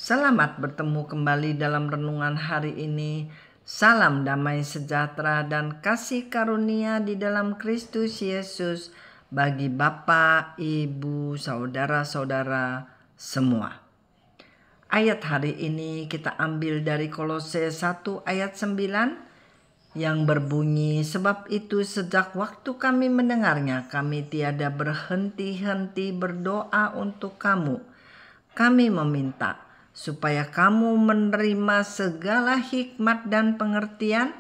Selamat bertemu kembali dalam renungan hari ini. Salam damai sejahtera dan kasih karunia di dalam Kristus Yesus bagi Bapak, Ibu, saudara-saudara semua. Ayat hari ini kita ambil dari Kolose 1 ayat 9 yang berbunyi, sebab itu sejak waktu kami mendengarnya, kami tiada berhenti-henti berdoa untuk kamu. Kami meminta supaya kamu menerima segala hikmat dan pengertian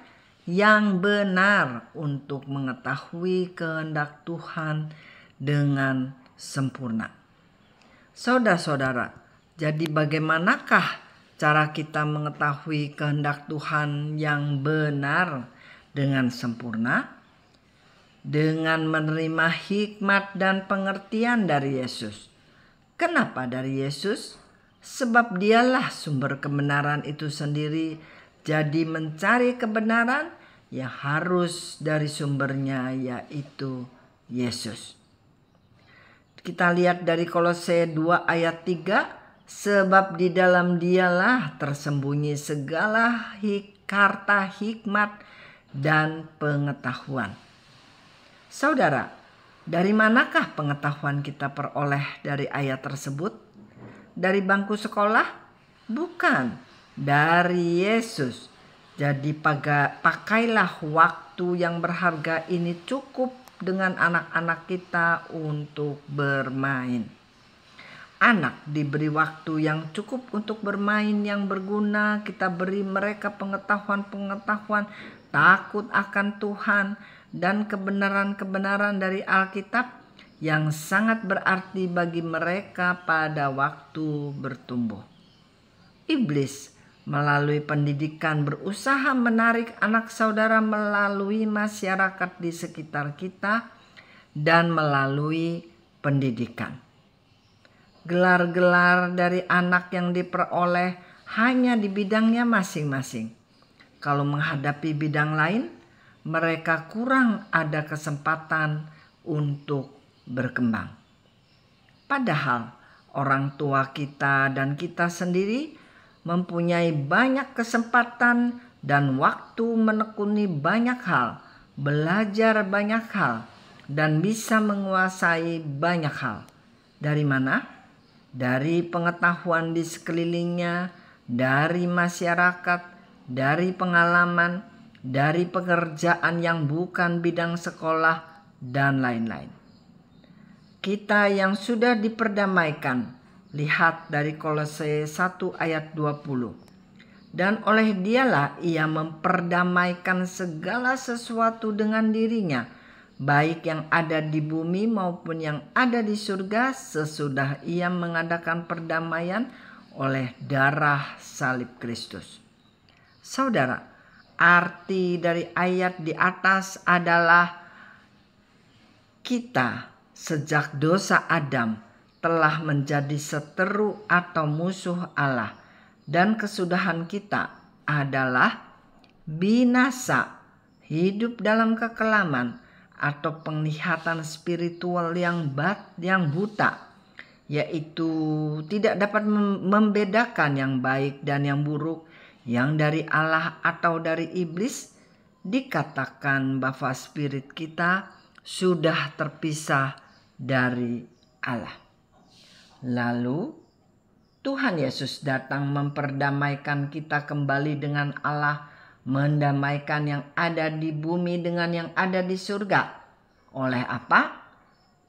yang benar untuk mengetahui kehendak Tuhan dengan sempurna. Saudara-saudara, jadi bagaimanakah cara kita mengetahui kehendak Tuhan yang benar dengan sempurna? Dengan menerima hikmat dan pengertian dari Yesus. Kenapa dari Yesus? Sebab dialah sumber kebenaran itu sendiri. Jadi mencari kebenaran ya harus dari sumbernya, yaitu Yesus. Kita lihat dari Kolose 2 ayat 3. Sebab di dalam dialah tersembunyi segala harta hikmat dan pengetahuan. Saudara, dari manakah pengetahuan kita peroleh dari ayat tersebut? Dari bangku sekolah? Bukan, dari Yesus. Jadi pakailah waktu yang berharga ini cukup dengan anak-anak kita untuk bermain. Anak diberi waktu yang cukup untuk bermain yang berguna. Kita beri mereka pengetahuan-pengetahuan takut akan Tuhan dan kebenaran-kebenaran dari Alkitab yang sangat berarti bagi mereka pada waktu bertumbuh. Iblis melalui pendidikan berusaha menarik anak saudara melalui masyarakat di sekitar kita dan melalui pendidikan. Gelar-gelar dari anak yang diperoleh hanya di bidangnya masing-masing. Kalau menghadapi bidang lain, mereka kurang ada kesempatan untuk berkembang. Padahal orang tua kita dan kita sendiri mempunyai banyak kesempatan dan waktu menekuni banyak hal, belajar banyak hal, dan bisa menguasai banyak hal. Dari mana? Dari pengetahuan di sekelilingnya, dari masyarakat, dari pengalaman, dari pekerjaan yang bukan bidang sekolah, dan lain-lain. Kita yang sudah diperdamaikan, lihat dari Kolose 1 ayat 20. Dan oleh dialah ia memperdamaikan segala sesuatu dengan dirinya, baik yang ada di bumi maupun yang ada di surga, sesudah ia mengadakan perdamaian oleh darah salib Kristus. Saudara, arti dari ayat di atas adalah kita sejak dosa Adam telah menjadi seteru atau musuh Allah, dan kesudahan kita adalah binasa, hidup dalam kekelaman atau penglihatan spiritual yang buta, yaitu tidak dapat membedakan yang baik dan yang buruk, yang dari Allah atau dari iblis. Dikatakan bahwa spirit kita sudah terpisah dari Allah. Lalu Tuhan Yesus datang memperdamaikan kita kembali dengan Allah, mendamaikan yang ada di bumi dengan yang ada di surga. Oleh apa?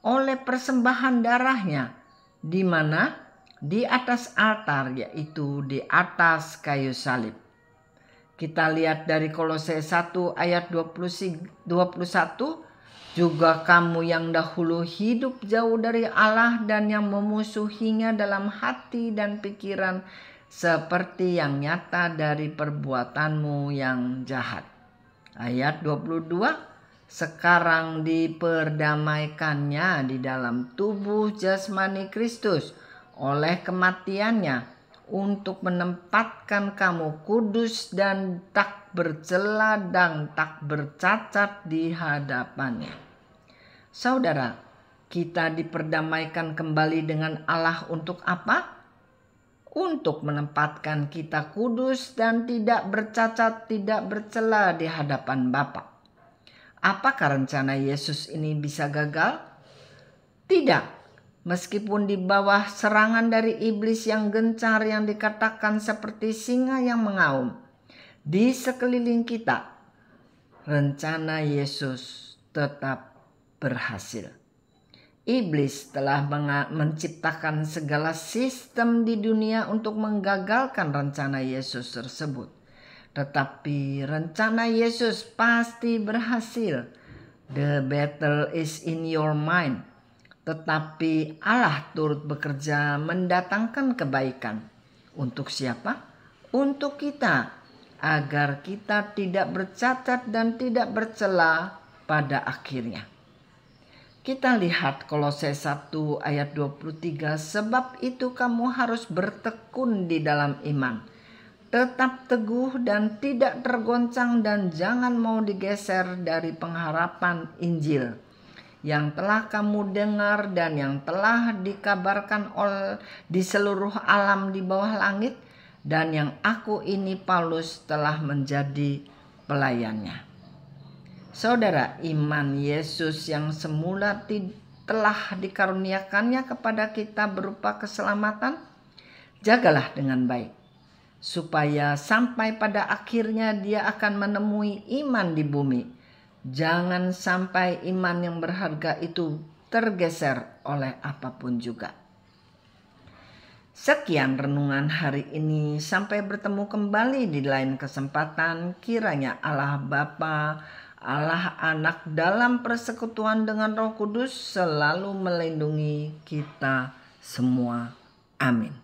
Oleh persembahan darahnya. Di mana? Di atas altar, yaitu di atas kayu salib. Kita lihat dari Kolose 1 ayat 21. Juga kamu yang dahulu hidup jauh dari Allah dan yang memusuhinya dalam hati dan pikiran, seperti yang nyata dari perbuatanmu yang jahat. Ayat 22, sekarang diperdamaikannya di dalam tubuh jasmani Kristus oleh kematiannya, untuk menempatkan kamu kudus dan tak bercela dan tak bercacat di hadapannya. Saudara, kita diperdamaikan kembali dengan Allah untuk apa? untuk menempatkan kita kudus dan tidak bercacat, tidak bercela di hadapan Bapa. Apakah rencana Yesus ini bisa gagal? Tidak. Meskipun di bawah serangan dari iblis yang gencar yang dikatakan seperti singa yang mengaum di sekeliling kita, rencana Yesus tetap berhasil. Iblis telah menciptakan segala sistem di dunia untuk menggagalkan rencana Yesus tersebut. Tetapi rencana Yesus pasti berhasil. The battle is in your mind. Tetapi Allah turut bekerja mendatangkan kebaikan. Untuk siapa? Untuk kita. Agar kita tidak bercacat dan tidak bercela pada akhirnya. Kita lihat Kolose 1 ayat 23, sebab itu kamu harus bertekun di dalam iman. Tetap teguh dan tidak tergoncang dan jangan mau digeser dari pengharapan Injil yang telah kamu dengar dan yang telah dikabarkan di seluruh alam di bawah langit dan yang aku ini Paulus telah menjadi pelayannya. Saudara, iman Yesus yang semula telah dikaruniakannya kepada kita berupa keselamatan, jagalah dengan baik, supaya sampai pada akhirnya dia akan menemui iman di bumi. Jangan sampai iman yang berharga itu tergeser oleh apapun juga. Sekian renungan hari ini, sampai bertemu kembali di lain kesempatan. Kiranya Allah Bapa, Allah Anak dalam persekutuan dengan Roh Kudus selalu melindungi kita semua. Amin.